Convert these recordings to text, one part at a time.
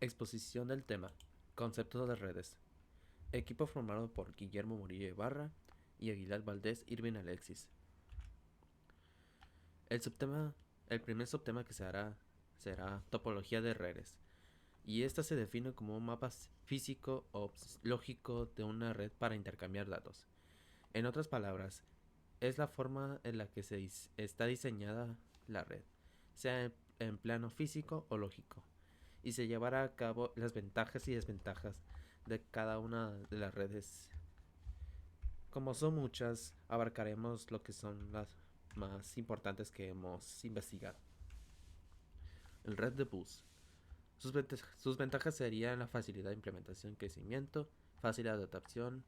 Exposición del tema. Conceptos de redes. Equipo formado por Guillermo Murillo Ibarra y Aguilar Valdés Irving Alexis. El subtema, el primer subtema que se hará será topología de redes. Y esta se define como un mapa físico o lógico de una red para intercambiar datos. En otras palabras, es la forma en la que está diseñada la red, sea en plano físico o lógico, y se llevará a cabo las ventajas y desventajas de cada una de las redes. Como son muchas, abarcaremos lo que son las más importantes que hemos investigado. El red de bus. Sus ventajas serían la facilidad de implementación, crecimiento, fácil adaptación,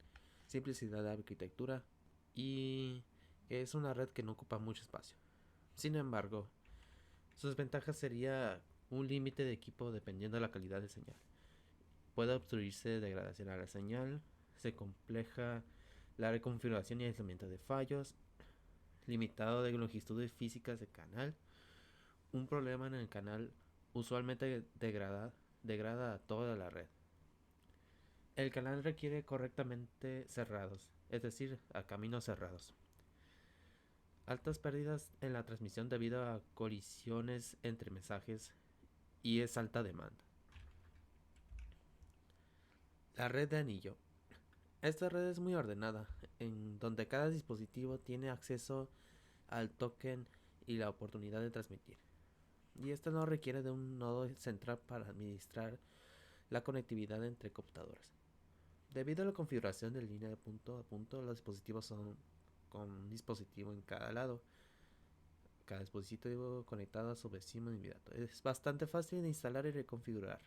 simplicidad de arquitectura y es una red que no ocupa mucho espacio. Sin embargo, sus ventajas sería un límite de equipo dependiendo de la calidad de señal. Puede obstruirse degradación a la señal, se compleja la reconfiguración y aislamiento de fallos, limitado de longitudes físicas de canal, un problema en el canal usualmente degrada a toda la red. El canal requiere correctamente cerrados, es decir, a caminos cerrados. Altas pérdidas en la transmisión debido a colisiones entre mensajes y es alta demanda. La red de anillo. Esta red es muy ordenada, en donde cada dispositivo tiene acceso al token y la oportunidad de transmitir. Y esta no requiere de un nodo central para administrar la conectividad entre computadoras. Debido a la configuración de línea de punto a punto, los dispositivos son con un dispositivo en cada lado, cada dispositivo conectado a su vecino inmediato. Es bastante fácil de instalar y reconfigurar.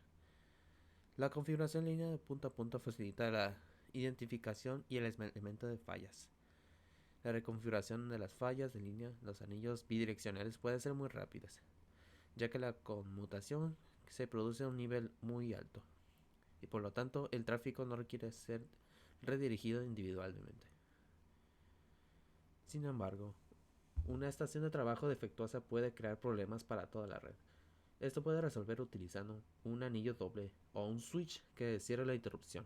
La configuración en línea de punto a punto facilita la identificación y el aislamiento de fallas. La reconfiguración de las fallas de línea, los anillos bidireccionales pueden ser muy rápidas, ya que la conmutación se produce a un nivel muy alto y por lo tanto el tráfico no requiere ser redirigido individualmente. Sin embargo, una estación de trabajo defectuosa puede crear problemas para toda la red. Esto puede resolver utilizando un anillo doble o un switch que cierre la interrupción.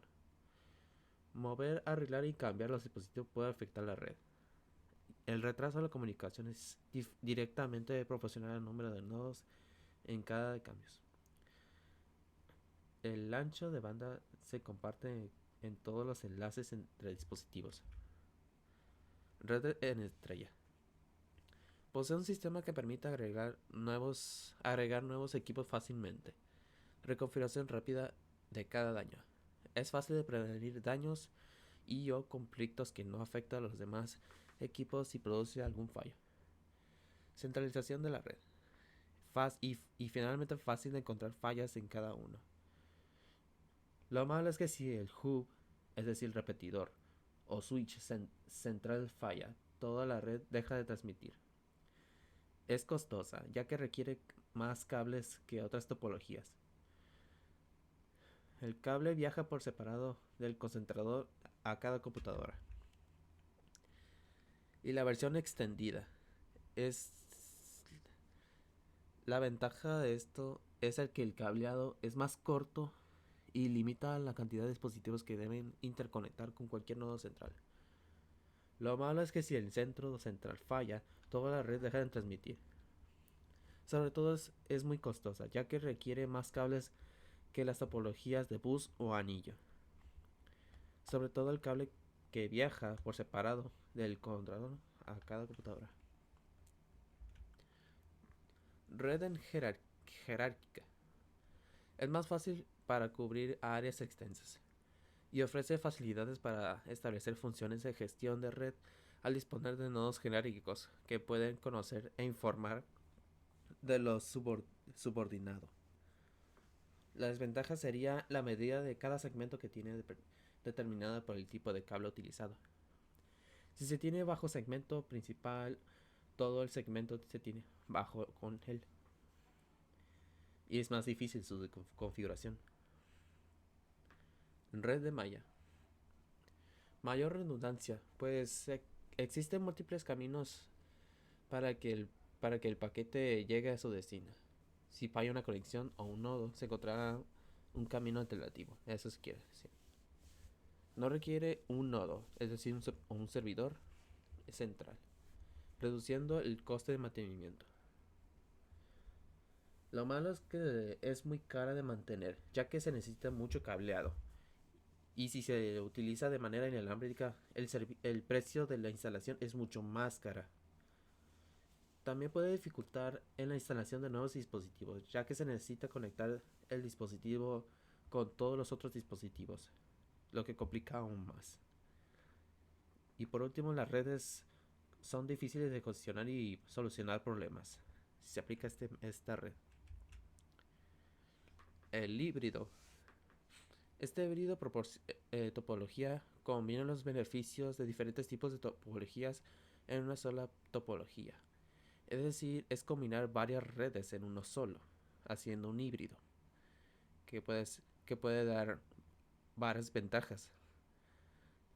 Mover, arreglar y cambiar los dispositivos puede afectar la red. El retraso de la comunicación es directamente proporcional al número de nodos en cada de cambios. El ancho de banda se comparte en todos los enlaces entre dispositivos. Red en estrella. Posee un sistema que permite agregar nuevos equipos fácilmente. Reconfiguración rápida de cada daño. Es fácil de prevenir daños y o conflictos que no afectan a los demás equipos si produce algún fallo. Centralización de la red. Y finalmente fácil de encontrar fallas en cada uno. Lo malo es que si el hub, es decir, el repetidor, o switch central falla, toda la red deja de transmitir. Es costosa, ya que requiere más cables que otras topologías. El cable viaja por separado del concentrador a cada computadora. Y la versión extendida es la ventaja de esto es el que el cableado es más corto y limita la cantidad de dispositivos que deben interconectar con cualquier nodo central. Lo malo es que si el centro central falla, toda la red deja de transmitir. Sobre todo es muy costosa, ya que requiere más cables que las topologías de bus o anillo. Sobre todo el cable que viaja por separado del controlador a cada computadora. Red en jerárquica. Es más fácil para cubrir áreas extensas y ofrece facilidades para establecer funciones de gestión de red al disponer de nodos jerárquicos que pueden conocer e informar de los subordinados. La desventaja sería la medida de cada segmento que tiene determinada por el tipo de cable utilizado. Si se tiene bajo segmento principal, todo el segmento se tiene bajo con él. Y es más difícil su configuración. Red de malla. Mayor redundancia, pues existen múltiples caminos para que el paquete llegue a su destino. Si falla una conexión o un nodo, se encontrará un camino alternativo, eso se quiere decir. No requiere un nodo, es decir, un servidor central, reduciendo el coste de mantenimiento. Lo malo es que es muy cara de mantener, ya que se necesita mucho cableado. Y si se utiliza de manera inalámbrica, el precio de la instalación es mucho más cara. También puede dificultar en la instalación de nuevos dispositivos, ya que se necesita conectar el dispositivo con todos los otros dispositivos, lo que complica aún más. Y por último, las redes son difíciles de gestionar y solucionar problemas si se aplica esta red. El híbrido. Este híbrido topología combina los beneficios de diferentes tipos de topologías en una sola topología. Es decir, es combinar varias redes en uno solo, haciendo un híbrido, que, que puede dar varias ventajas,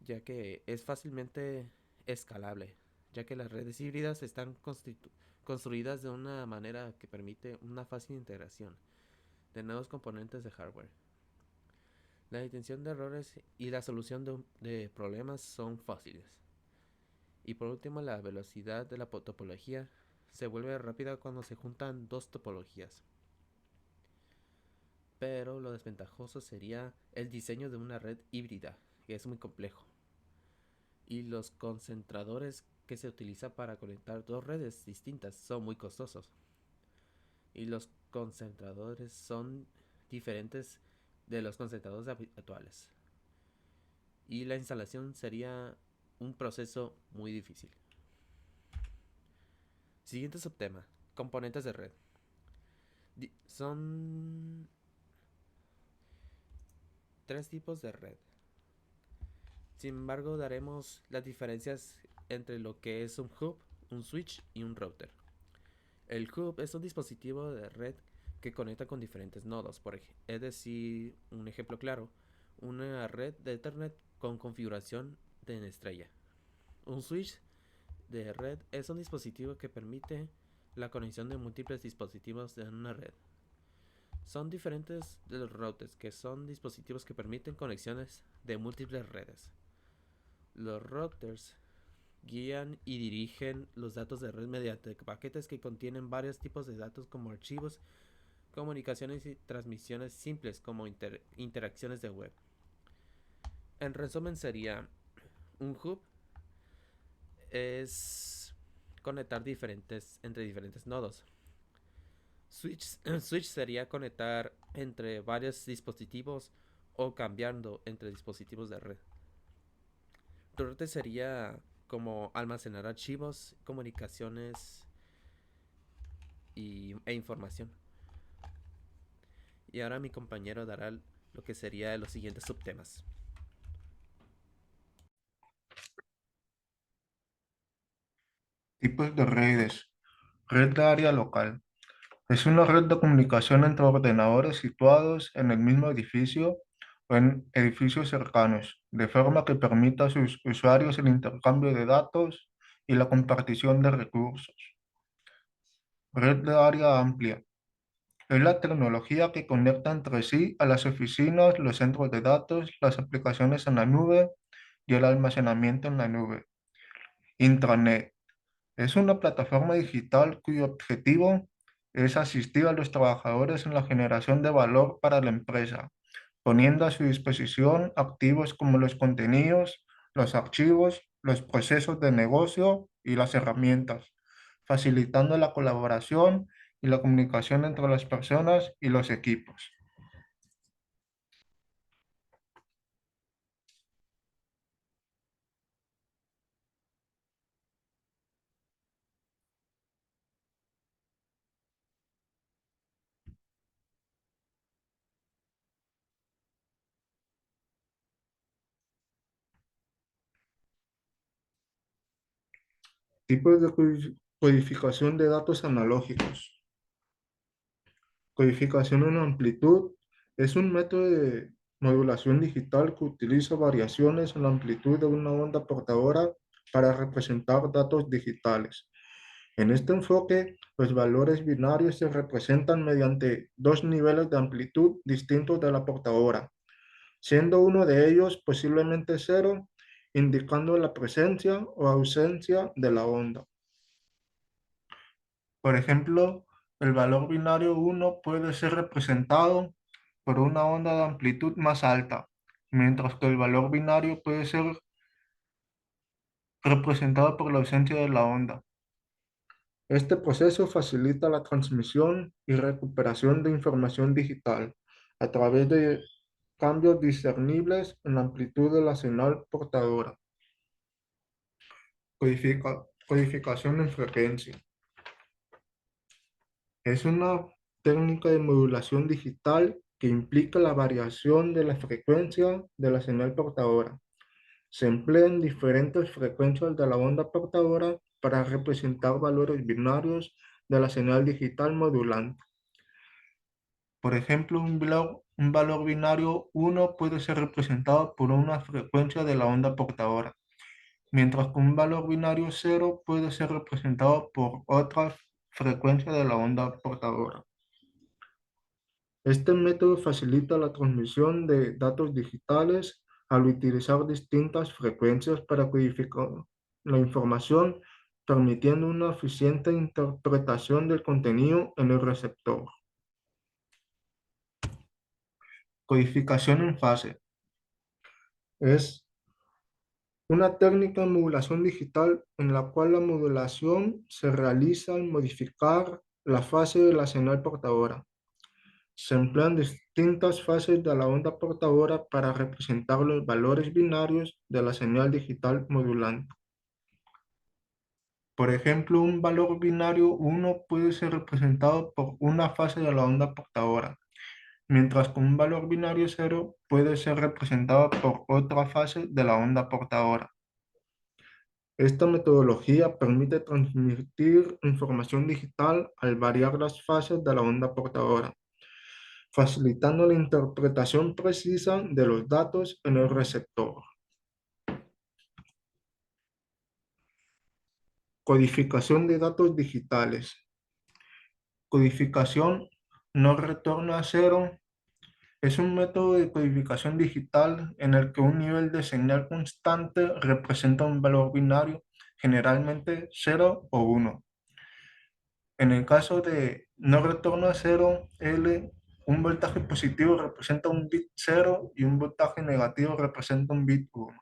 ya que es fácilmente escalable, ya que las redes híbridas están construidas de una manera que permite una fácil integración de nuevos componentes de hardware. La detección de errores y la solución de problemas son fáciles. Y por último, la velocidad de la topología se vuelve rápida cuando se juntan dos topologías. Pero lo desventajoso sería el diseño de una red híbrida, que es muy complejo. Y los concentradores que se utilizan para conectar dos redes distintas son muy costosos. Y los concentradores son diferentes de los concentradores actuales. Y la instalación sería un proceso muy difícil. Siguiente subtema, componentes de red. Son tres tipos de red. Sin embargo, daremos las diferencias entre lo que es un hub, un switch y un router. El hub es un dispositivo de red que conecta con diferentes nodos, es decir, un ejemplo claro, una red de Ethernet con configuración de estrella. Un switch de red es un dispositivo que permite la conexión de múltiples dispositivos en una red. Son diferentes de los routers, que son dispositivos que permiten conexiones de múltiples redes. Los routers guían y dirigen los datos de red mediante paquetes que contienen varios tipos de datos como archivos, comunicaciones y transmisiones simples como interacciones de web. En resumen sería un hub es conectar entre diferentes nodos. Switch sería conectar entre varios dispositivos o cambiando entre dispositivos de red. Router sería como almacenar archivos, comunicaciones e información. Y ahora mi compañero dará lo que sería los siguientes subtemas. Tipos de redes. Red de área local. Es una red de comunicación entre ordenadores situados en el mismo edificio o en edificios cercanos, de forma que permita a sus usuarios el intercambio de datos y la compartición de recursos. Red de área amplia. Es la tecnología que conecta entre sí a las oficinas, los centros de datos, las aplicaciones en la nube y el almacenamiento en la nube. Intranet. Es una plataforma digital cuyo objetivo es asistir a los trabajadores en la generación de valor para la empresa, poniendo a su disposición activos como los contenidos, los archivos, los procesos de negocio y las herramientas, facilitando la colaboración y la comunicación entre las personas y los equipos. Tipos de codificación de datos analógicos. Codificación en amplitud es un método de modulación digital que utiliza variaciones en la amplitud de una onda portadora para representar datos digitales. En este enfoque, los valores binarios se representan mediante dos niveles de amplitud distintos de la portadora, siendo uno de ellos posiblemente cero, indicando la presencia o ausencia de la onda. Por ejemplo, el valor binario 1 puede ser representado por una onda de amplitud más alta, mientras que el valor binario puede ser representado por la ausencia de la onda. Este proceso facilita la transmisión y recuperación de información digital a través de cambios discernibles en la amplitud de la señal portadora. Codificación en frecuencia. Es una técnica de modulación digital que implica la variación de la frecuencia de la señal portadora. Se emplean diferentes frecuencias de la onda portadora para representar valores binarios de la señal digital modulante. Por ejemplo, un valor binario 1 puede ser representado por una frecuencia de la onda portadora, mientras que un valor binario 0 puede ser representado por otra frecuencia de la onda portadora. Este método facilita la transmisión de datos digitales al utilizar distintas frecuencias para codificar la información, permitiendo una eficiente interpretación del contenido en el receptor. Codificación en fase. Es una técnica de modulación digital en la cual la modulación se realiza al modificar la fase de la señal portadora. Se emplean distintas fases de la onda portadora para representar los valores binarios de la señal digital modulante. Por ejemplo, un valor binario 1 puede ser representado por una fase de la onda portadora, mientras que un valor binario 0 puede ser representado por otra fase de la onda portadora. Esta metodología permite transmitir información digital al variar las fases de la onda portadora, facilitando la interpretación precisa de los datos en el receptor. Codificación de datos digitales. Codificación no retorno a cero es un método de codificación digital en el que un nivel de señal constante representa un valor binario, generalmente 0 o 1. En el caso de no retorno a cero, L, un voltaje positivo representa un bit 0 y un voltaje negativo representa un bit 1.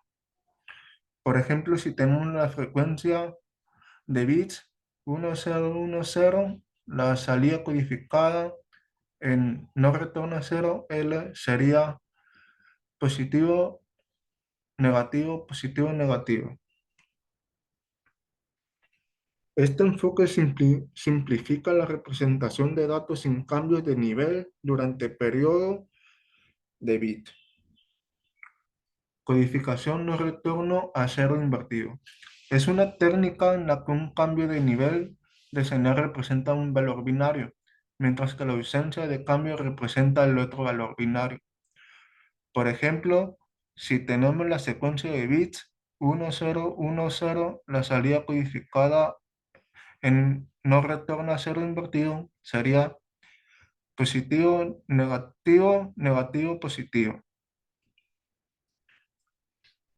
Por ejemplo, si tenemos la frecuencia de bits 1010, la salida codificada en no retorno a cero, L, sería positivo, negativo, positivo, negativo. Este enfoque simplifica la representación de datos sin cambios de nivel durante periodo de bit. Codificación no retorno a cero invertido. Es una técnica en la que un cambio de nivel de señal representa un valor binario, mientras que la ausencia de cambio representa el otro valor binario. Por ejemplo, si tenemos la secuencia de bits 1010, la salida codificada en no retorno a cero invertido sería positivo, negativo, negativo, positivo.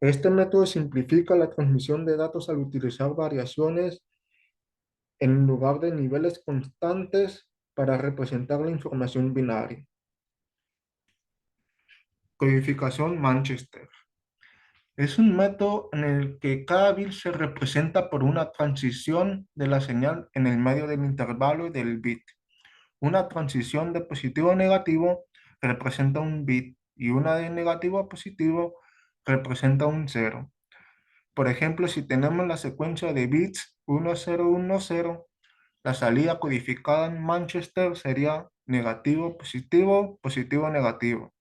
Este método simplifica la transmisión de datos al utilizar variaciones en lugar de niveles constantes para representar la información binaria. Codificación Manchester. Es un método en el que cada bit se representa por una transición de la señal en el medio del intervalo del bit. Una transición de positivo a negativo representa un bit y una de negativo a positivo representa un 0. Por ejemplo, si tenemos la secuencia de bits 1010, la salida codificada en Manchester sería negativo, positivo, positivo, negativo.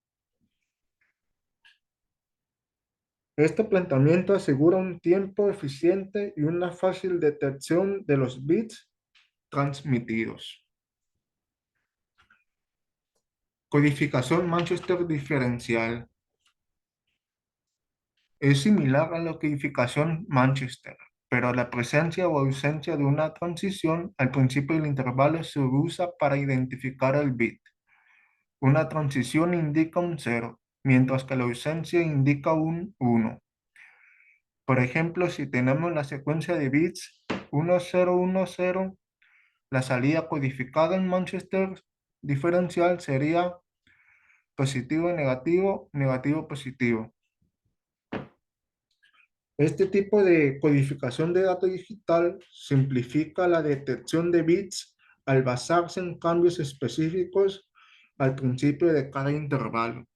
Este planteamiento asegura un tiempo eficiente y una fácil detección de los bits transmitidos. Codificación Manchester diferencial. Es similar a la codificación Manchester. pero la presencia o ausencia de una transición al principio del intervalo se usa para identificar el bit. Una transición indica un 0, mientras que la ausencia indica un 1. Por ejemplo, si tenemos la secuencia de bits 1010, la salida codificada en Manchester diferencial sería positivo, negativo, negativo, positivo. Este tipo de codificación de datos digital simplifica la detección de bits al basarse en cambios específicos al principio de cada intervalo.